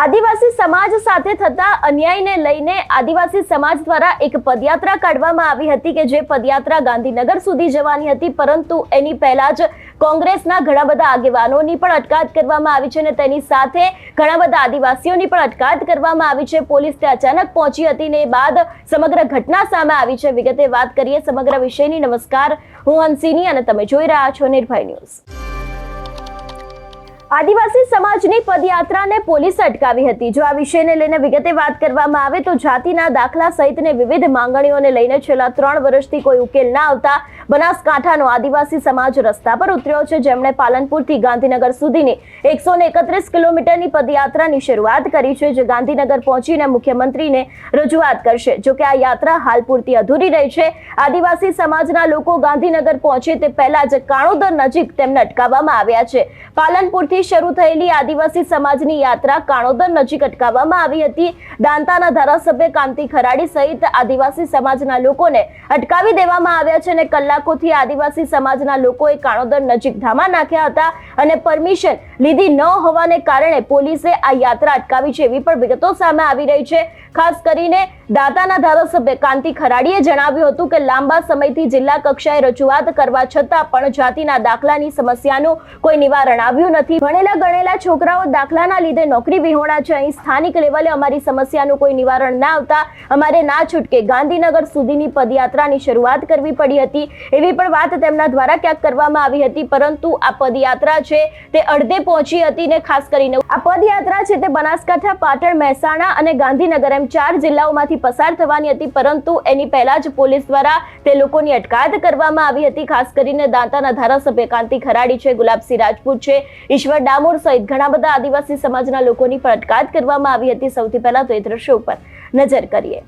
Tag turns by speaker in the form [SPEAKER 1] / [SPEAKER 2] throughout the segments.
[SPEAKER 1] આદિવાસી સમાજ સાથે થતા અન્યાયને લઈને આદિવાસી સમાજ દ્વારા એક પદયાત્રા કાઢવામાં આવી હતી કે જે પદયાત્રા ગાંધીનગર સુધી જવાની હતી, પરંતુ એની પહેલા જ કોંગ્રેસના ઘણા બધા આગેવાનોની પણ અટકાયત કરવામાં આવી છે અને તેની સાથે ઘણા બધા આદિવાસીઓની પણ અટકાયત કરવામાં આવી છે। પોલીસ તે અચાનક પહોંચી હતી ને બાદ સમગ્ર ઘટના સામે આવી છે। વિગતે વાત કરીએ સમગ્ર વિષયની। નમસ્કાર, હું હંસિની અને તમે જોઈ રહ્યા છો નિર્ભય ન્યૂઝ। આદિવાસી સમાજની પદયાત્રાને પોલીસે અટકાવી હતી। જો આ વિષયને લઈને વિગતે વાત કરવામાં આવે તો જાતિના દાખલા સહિતની વિવિધ માંગણીઓને લઈને છેલ્લા 3 વર્ષથી કોઈ ઉકેલ ના આવતા બનાસકાંઠાનો આદિવાસી સમાજ રસ્તા પર ઉતર્યો છે, જેમણે પાલનપુરથી ગાંધીનગર સુધીની 131 કિલોમીટરની પદયાત્રાની શરૂઆત કરી છે, જે ગાંધીનગર પહોંચીને મુખ્યમંત્રીને રજૂઆત કરશે। જો કે આ યાત્રા હાલ પૂરતી અધૂરી રહી છે। આદિવાસી સમાજના લોકો ગાંધીનગર પહોંચે તે પહેલા જ કાણોદર નજીક તેમને અટકાવવામાં આવ્યા છે। પાલનપુરથી શરૂ થયેલી આદિવાસી સમાજની યાત્રા કાણોદર નજીક અટકાવવામાં આવી હતી। દાંતાના ધારાસભ્ય કાંતિ ખરાડી સહિત આદિવાસી સમાજના લોકોને અટકાવી દેવામાં આવ્યા છે અને કલાકોથી આદિવાસી સમાજના લોકોએ કાણોદર નજીક ધામા નાખ્યા હતા અને પરમિશન લીધી ન હોવાને કારણે પોલીસે આ યાત્રા અટકાવી છે એવી પણ વિગતો સામે આવી રહી છે। ખાસ કરીને દાંતાના ધારાસભ્ય કાંતિ ખરાડીએ જણાવ્યું હતું કે લાંબા સમયથી જિલ્લા કક્ષાએ રજૂઆત કરવા છતાં પણ જાતિના દાખલાની સમસ્યાનું કોઈ નિવારણ આવ્યું નથી। ભણેલા ગણેલા છોકરાઓ દાખલાના લીધે નોકરી વિહોણા છે। અહીં સ્થાનિક લેવલે અમારી સમસ્યાનું કોઈ નિવારણ ના આવતા અમારે ના છૂટકે ગાંધીનગર સુધીની પદયાત્રાની શરૂઆત કરવી પડી હતી એવી પણ વાત તેમના દ્વારા ક્યાંક કરવામાં આવી હતી। પરંતુ આ પદયાત્રા છે તે અડધે પહોંચી હતી ને ખાસ કરીને આ પદયાત્રા છે તે બનાસકાંઠા, પાટણ, મહેસાણા અને ગાંધીનગર એમ 4 જિલ્લાઓમાંથી પસાર થવાની હતી, પરંતુ એની પહેલા જ પોલીસ દ્વારા તે લોકોની અટકાયત કરવામાં આવી હતી। ખાસ કરીને દાંતાના ધારાસભ્ય કાંતિ ખરાડી છે, ગુલાબસિંહ રાજપૂત છે, ઈશ્વર ડામોર સહિત ઘણા બધા આદિવાસી સમાજના લોકોની પણ અટકાયત કરવામાં આવી હતી। સૌથી પહેલા તો એ દ્રશ્યો ઉપર નજર કરીએ।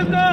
[SPEAKER 2] सरकार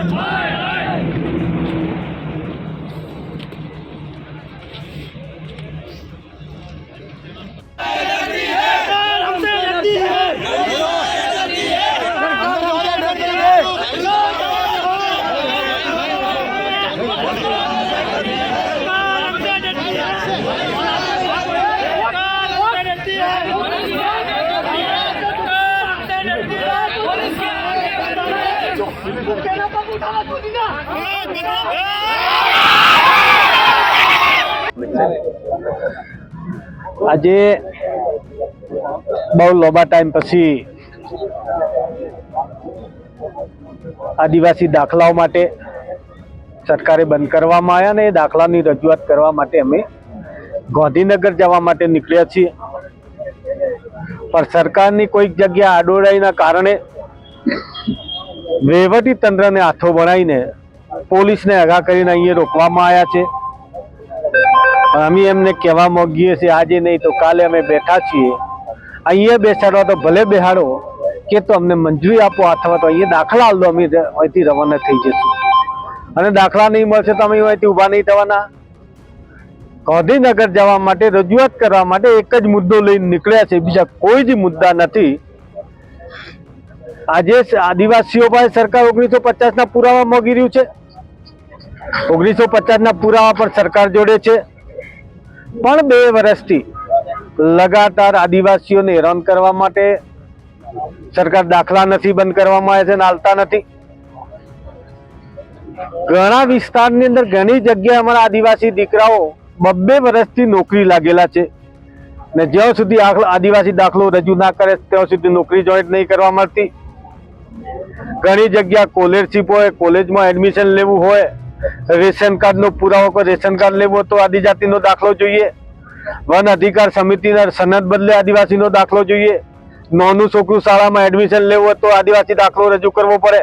[SPEAKER 2] આજે બહુ લાંબા ટાઈમ પછી આદિવાસી દાખલાઓ માટે સરકારે બંધ કરવામાં આવ્યા ને એ દાખલાની રજૂઆત કરવા માટે અમે ગાંધીનગર જવા માટે નીકળ્યા છીએ, પણ સરકારની કોઈક જગ્યા આડોડાઈના કારણે વહીવટી તંત્રને હાથો બનાવીને પોલીસને આઘા કરીને અહીંયા રોકવામાં આવ્યા છે। અમે એમને કહેવા માંગીએ છીએ આજે નહીં તો કાલે અમે બેઠા છીએ, અહીંયા બેસાડવા તો ભલે બેહાડો કે તો અમને મંજૂરી આપો અથવા તો અહીંયા દાખલા આલો, અમે અહીંથી રવાના થઈ જઈશું અને દાખલા નહીં મળશે તો અમે અહીંથી ઊભા નહીં થવાના। ગાંધીનગર જવા માટે રજૂઆત કરવા માટે એક જ મુદ્દો લઈને નીકળ્યા છે, બીજા કોઈ જ મુદ્દા નથી। આજે આદિવાસીઓ પાસે સરકાર 1950ના પુરાવા માંગી રહ્યું છે, 1950ના પુરાવા પણ સરકાર જોડે છે, પણ 2 વર્ષથી લગાતાર આદિવાસીઓને હેરાન કરવા માટે સરકાર દાખલા નથી બંધ કરવામાં આવે છે અને હાલતા નથી। ઘણા વિસ્તારની અંદર ઘણી જગ્યાએ અમારા આદિવાસી દીકરાઓ 2 વર્ષથી નોકરી લાગેલા છે ને જ્યાં સુધી આદિવાસી દાખલો રજૂ ના કરે ત્યાં સુધી નોકરી જોઈન્ટ નહીં કરવા મળતી। ઘણી જગ્યા સ્કોલરશીપ હોય, કોલેજમાં એડમિશન લેવું હોય, રેશન કાર્ડનો પુરાવો કોઈ રેશન કાર્ડ લેવો તો આદિજાતિનો દાખલો જોઈએ, વન અધિકાર સમિતિના સનદ બદલે આદિવાસીનો દાખલો જોઈએ, નાનું છોકરું શાળામાં એડમિશન લેવું તો આદિવાસી દાખલો રજૂ કરવો પડે।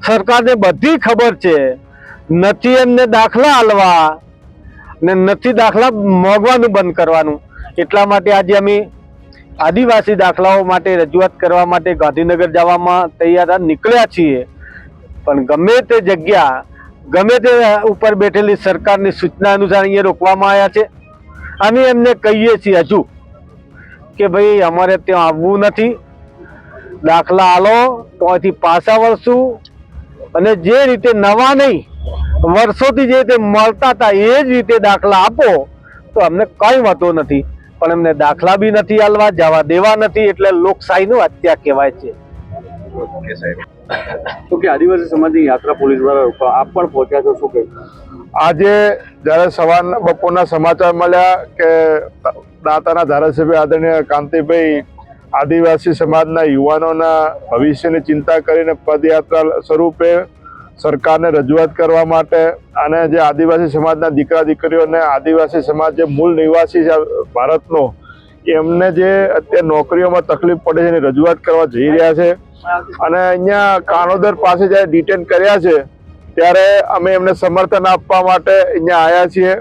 [SPEAKER 2] સરકારને બધી ખબર છે, નથી એમને દાખલા આલવા ને નથી દાખલા મોંઘવાનું બંધ કરવાનું, એટલા માટે આજે અમે આદિવાસી દાખલાઓ માટે રજૂઆત કરવા માટે ગાંધીનગર જવામાં તૈયાર નીકળ્યા છીએ, પણ ગમે તે જગ્યા ગમે તે ઉપર બેઠેલી સરકારની સૂચના અનુસાર અહીંયા રોકવામાં આવ્યા છે। અમે એમને કહીએ છીએ હજુ કે ભાઈ અમારે ત્યાં આવવું નથી, દાખલા આલો તો અહીંથી પાછા વળશું અને જે રીતે નવા નહીં વર્ષોથી જે રીતે મળતા હતા એ જ રીતે દાખલા આપો તો અમને કંઈ વાંધો નથી, પણ એમને દાખલા બી નથી આલવા, જવા દેવા નથી, એટલે લોકશાહીનું હત્યા કહેવાય છે।
[SPEAKER 3] તો કે આદિવાસી સમાજની યાત્રા પોલીસ દ્વારા આપ પણ પહોંચ્યા છો, શું કહ્યું?
[SPEAKER 4] આજે જ્યારે સવારના બપોરના સમાચાર મળ્યા કે દાંતાના ધારાસભ્ય આદરણીય કાંતિભાઈ આદિવાસી સમાજના યુવાનોના ભવિષ્યની ચિંતા કરીને પદયાત્રા સ્વરૂપે સરકારને રજૂઆત કરવા માટે અને જે આદિવાસી સમાજના દીકરા દીકરીઓને આદિવાસી સમાજ જે મૂળ નિવાસી છે ભારતનો એમને જે અત્યારે નોકરીઓમાં તકલીફ પડે છે એની રજૂઆત કરવા જઈ રહ્યા છે અને અહીંયા કાણોદર પાસે જ્યારે ડિટેન કર્યા છે ત્યારે અમે એમને સમર્થન આપવા માટે અહીંયા આવ્યા છીએ।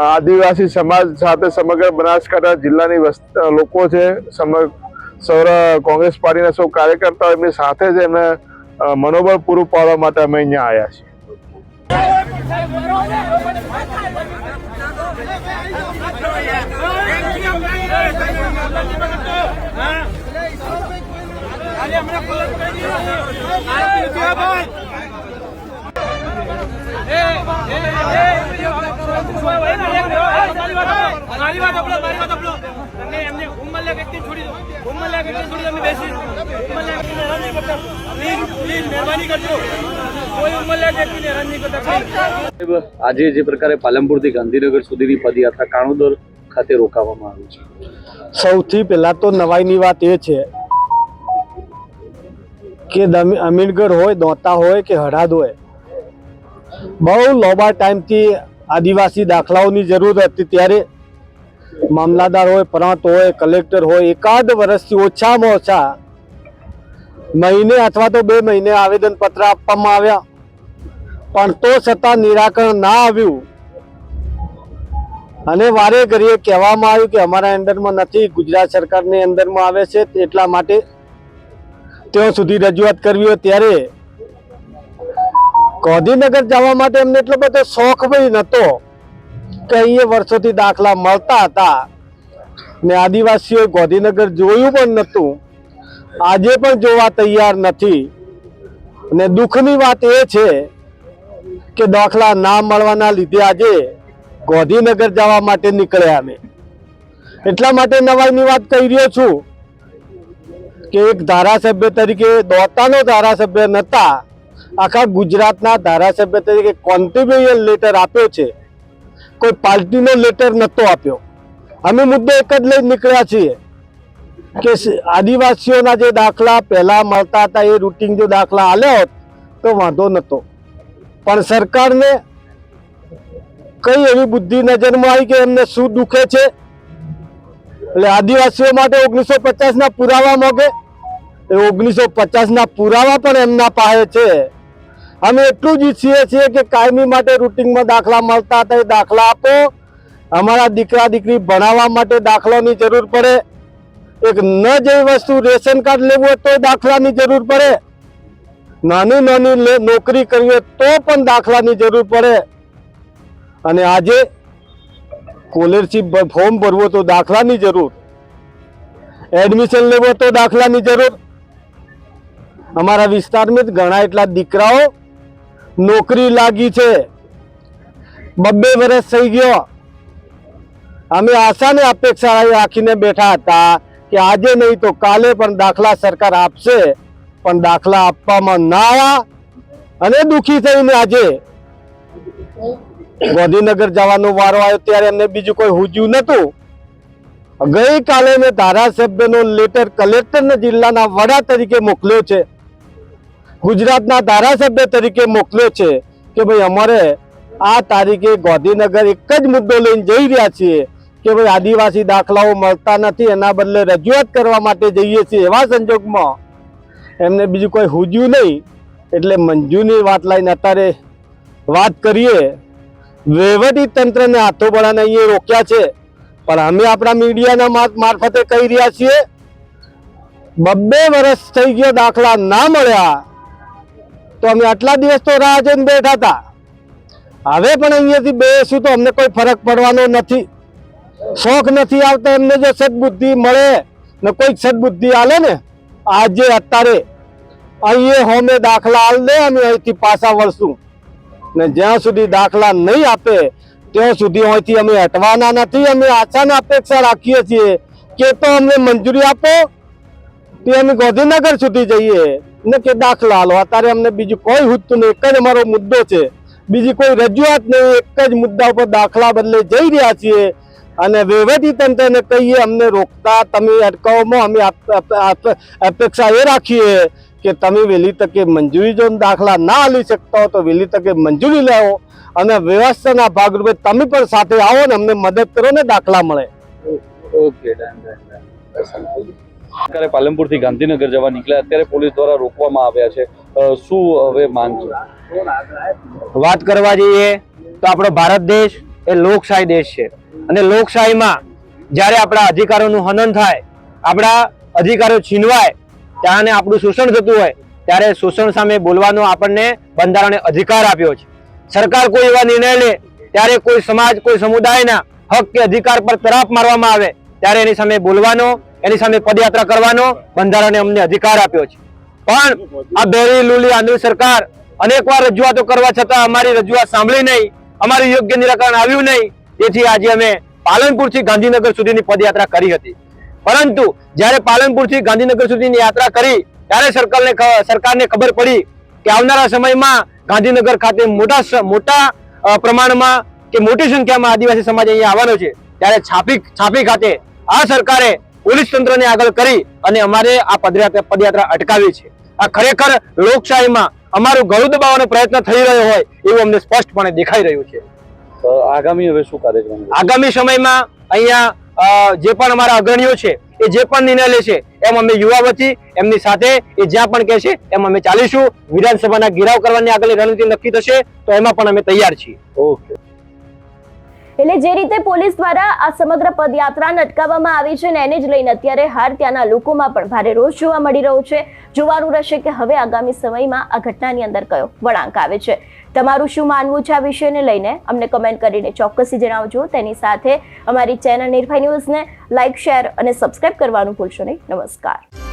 [SPEAKER 4] આદિવાસી સમાજ સાથે સમગ્ર બનાસકાંઠા જિલ્લાની લોકો છે, સૌર કોંગ્રેસ પાર્ટીના સૌ કાર્યકર્તાઓ એમની સાથે જ એમને મનોબળ પૂરું પાડવા માટે અમે અહીંયા આવ્યા છીએ।
[SPEAKER 3] આજે જે પ્રકારે પાલનપુરથી ગાંધીનગર સુધીની પદયાત્રા કાણોદર ખાતે રોકાવામાં આવી છે,
[SPEAKER 2] સૌથી પહેલા તો નવાઈની વાત એ છે કે અમીરગઢ હોય, દોતા હોય કે હળાદ હોય, બહુ લાંબા ટાઈમથી આદિવાસી દાખલાઓની જરૂર હતી, ત્યારે મામલાદાર હોય, પ્રાંત હોય, કલેક્ટર હોય, એકાદ વર્ષથી ઓછામાં ઓછા મહિને અથવા તો 2 મહિને આવેદનપત્ર આપવામાં આવ્યા, પણ તો છતાં નિરાકરણ ના આવ્યું અને વારે ઘડીએ કહેવામાં આવ્યું કે અમારા અંડરમાં નથી, ગુજરાત સરકારની અંડરમાં આવે છે, એટલા માટે ત્યાં સુધી રજૂઆત કરવી હોય ત્યારે ગાંધીનગર જવા માટે એમને એટલો બધો શોખ ભાઈ નતો કે અહીંયા વર્ષોથી દાખલા મળતા હતા ને આદિવાસીઓ ગાંધીનગર જોયું પણ નતું, આજે પણ જોવા તૈયાર નથી. ને દુઃખની વાત એ છે કે દાખલા ના મળવાના લીધે આજે ગાંધીનગર જવા માટે નીકળ્યા અમે. એટલા માટે નવાઈની વાત કહી રહ્યો છું કે એક ધારાસભ્ય તરીકે દોતાનો ધારાસભ્ય નતા, આખા ગુજરાતના ધારાસભ્ય તરીકે કોન્ટ્રીબ્યુશન લેટર આપ્યો છે, કોઈ પાર્ટીનો લેટર નતો આપ્યો. અમે મુદ્દો એક જ લઈને નીકળ્યા છીએ કે આદિવાસીઓના જે દાખલા પહેલા મળતા હતા એ રૂટીન જો દાખલા આલ્યા હોત તો વાંધો નતો, પણ સરકારને કઈ એવી બુદ્ધિ નજરમાં આવી કે એમને શું દુખે છે એટલે આદિવાસીઓ માટે 1950 ના પુરાવા માંગે. એ 1950 ના પુરાવા પણ એમના પાસે છે. અમે એટલું જ ઈચ્છીએ છીએ કે કાયમી માટે રૂટીનમાં દાખલા મળતા હતા એ દાખલા આપો. અમારા દીકરા દીકરી ભણાવવા માટે દાખલાની જરૂર પડે. એક ન જેવી વસ્તુ રેશન કાર્ડ લેવું હોય તો દાખલાની જરૂર પડે, નાની નાની નોકરી કરવી હોય તો પણ દાખલાની જરૂર પડે. અને આજે સ્કોલરશીપ ફોર્મ ભરવું તો દાખલાની જરૂર, એડમિશન લેવું તો દાખલાની જરૂર. અમારા વિસ્તારમાં ઘણા એટલા દીકરાઓ નોકરી લાગી છે, 2 વર્ષ થઈ ગયો. અમે આશા ને અપેક્ષા રાખીને બેઠા હતા કે આજે નહીં તો કાલે પણ દાખલા સરકાર આપશે, પણ દાખલા આપવામાં ના આવ્યા અને દુઃખી થઈને આજે ગાંધીનગર જવાનો વારો આવ્યો ત્યારે એમને બીજું કોઈ હુજ્યું નતું. ગઈકાલે મેં ધારાસભ્યનો લેટર કલેક્ટરને જિલ્લાના વડા તરીકે મોકલ્યો છે, ગુજરાતના ધારાસભ્ય તરીકે મોકલ્યો છે કે ભાઈ અમારે આ તારીખે ગાંધીનગર એક જ મુદ્દો લઈને જઈ રહ્યા છીએ કે ભાઈ આદિવાસી દાખલાઓ મળતા નથી, એના બદલે રજૂઆત કરવા માટે જઈએ છીએ. એવા સંજોગમાં એમને બીજું કોઈ હુજ્યું નહીં એટલે મંજૂરની વાત લઈને અત્યારે વાત કરીએ. વહીવટી તંત્રને હાથો બળાને અહીંયા રોક્યા છે, પણ અમે આપણા મીડિયાના મારફતે કહી રહ્યા છીએ 2 વર્ષ થઈ ગયો દાખલા ના મળ્યા તો અમે આટલા દિવસ તો રાહ જોઈને બેઠા હતા. હવે પણ અહીંયાથી બેસું તો અમને કોઈ ફરક પડવાનો નથી. શોખ નથી આવતા એમને જો સદબુદ્ધિ મળે ને કોઈ સદબુદ્ધિ આલે ને આજે અત્યારે અહીંયા હોમે દાખલા આલ દે, અમે અહીંથી પાછા વળશું. ને જ્યાં સુધી દાખલા નહીં આપે ત્યાં સુધી અહીંથી અમે હટવાના નથી. અમે આશાને અપેક્ષા રાખીએ છીએ કે તો અમને મંજૂરી આપો તે અમે ગાંધીનગર સુધી જઈએ ને કે દાખલા આલો. અત્યારે અમને બીજું કોઈ હુજતું નહીં, એક જ અમારો મુદ્દો છે, બીજી કોઈ રજૂઆત નહીં. એક જ મુદ્દા ઉપર દાખલા બદલે જઈ રહ્યા છીએ અને વહીવટી તંત્રને કહીએ અમને રોકતા તમે અટકાવોમાં અમે અપેક્ષા એ રાખીએ કે તમે વહેલી તકે મંજૂરી જો દાખલા ના આલી શકતા હો તો વહેલી તકે મંજૂરી લેવો અને વ્યવસ્થાના ભાગરૂપે તમે પણ સાથે આવો ને અમને મદદ કરો ને દાખલા મળે.
[SPEAKER 3] ઓકે, અત્યારે પાલનપુરથી ગાંધીનગર જવા નીકળ્યા, અત્યારે પોલીસ દ્વારા રોકવામાં આવ્યા છે. શું હવે માંગ છે?
[SPEAKER 5] વાત કરવા જઈએ તો આપણો ભારત દેશ એ લોકશાહી દેશ છે અને લોકશાહીમાં જ્યારે આપણા અધિકારોનું હનન થાય, આપણા અધિકારો છીનવાય, ત્યારે આપણું શોષણ થતું હોય ત્યારે શોષણ સામે બોલવાનો આપણને બંધારણે અધિકાર આપ્યો છે. સરકાર કોઈ એવા નિર્ણય લે ત્યારે કોઈ સમાજ કોઈ સમુદાયના હક કે અધિકાર પર તરાપ મારવામાં આવે ત્યારે એની સામે બોલવાનો, એની સામે પદયાત્રા કરવાનો બંધારણે અમને અધિકાર આપ્યો છે. પણ આ બેરી લૂલી આંધળી સરકાર અનેકવાર રજૂઆતો કરવા છતાં અમારી રજૂઆત સાંભળી નહીં, અમારું યોગ્ય નિરાકરણ આવ્યું નહીં. તેથી આજે અમે પાલનપુરથી ગાંધીનગર સુધીની પદયાત્રા કરી હતી. પરંતુ જ્યારે પાલનપુરથી ગાંધીનગર સુધીની યાત્રા કરી ત્યારે સરકારને ખબર પડી કે આવનારા સમયમાં ગાંધીનગર ખાતે મોટા પ્રમાણમાં કે મોટી સંખ્યામાં આદિવાસી સમાજ અહીંયા આવવાનો છે. ત્યારે છાપી ખાતે આ સરકારે પોલીસ તંત્રને આગળ કરી અને અમારે આ પદયાત્રા અટકાવી છે. આ ખરેખર લોકશાહીમાં અમારું ગળું દબાવવાનો પ્રયત્ન થઈ રહ્યો હોય એવું અમને સ્પષ્ટપણે દેખાઈ રહ્યું છે.
[SPEAKER 3] આગામી હવે શું કાર્યક્રમ?
[SPEAKER 5] આગામી સમયમાં અહીંયા જે પણ અમારા અગ્રણીઓ છે એ જે પણ નિર્ણય લેશે એમ અમે યુવા વતી એમની સાથે એ જ્યાં પણ કહેશે એમ અમે ચાલીશું. વિધાનસભાના ઘેરાવ કરવાની આગળની રણનીતિ નક્કી થશે તો એમાં પણ અમે તૈયાર છીએ.
[SPEAKER 3] ઓકે.
[SPEAKER 1] એટલે જે રીતે પોલીસ દ્વારા આ સમગ્ર પદયાત્રાને અટકાવવામાં આવી છે ને એને જ લઈને અત્યારે હાર ત્યાંના લોકોમાં પણ ભારે રોષ જોવા મળી રહ્યો છે. જોવાનું રહેશે કે હવે આગામી સમયમાં આ ઘટનાની અંદર કયો વળાંક આવે છે. તમારું શું માનવું છે આ વિષયને લઈને અમને કમેન્ટ કરીને ચોક્કસથી જણાવજો. તેની સાથે અમારી ચેનલ નિર્ભય ન્યૂઝને લાઇક, શેર અને સબસ્ક્રાઇબ કરવાનું ભૂલશો નહીં. નમસ્કાર.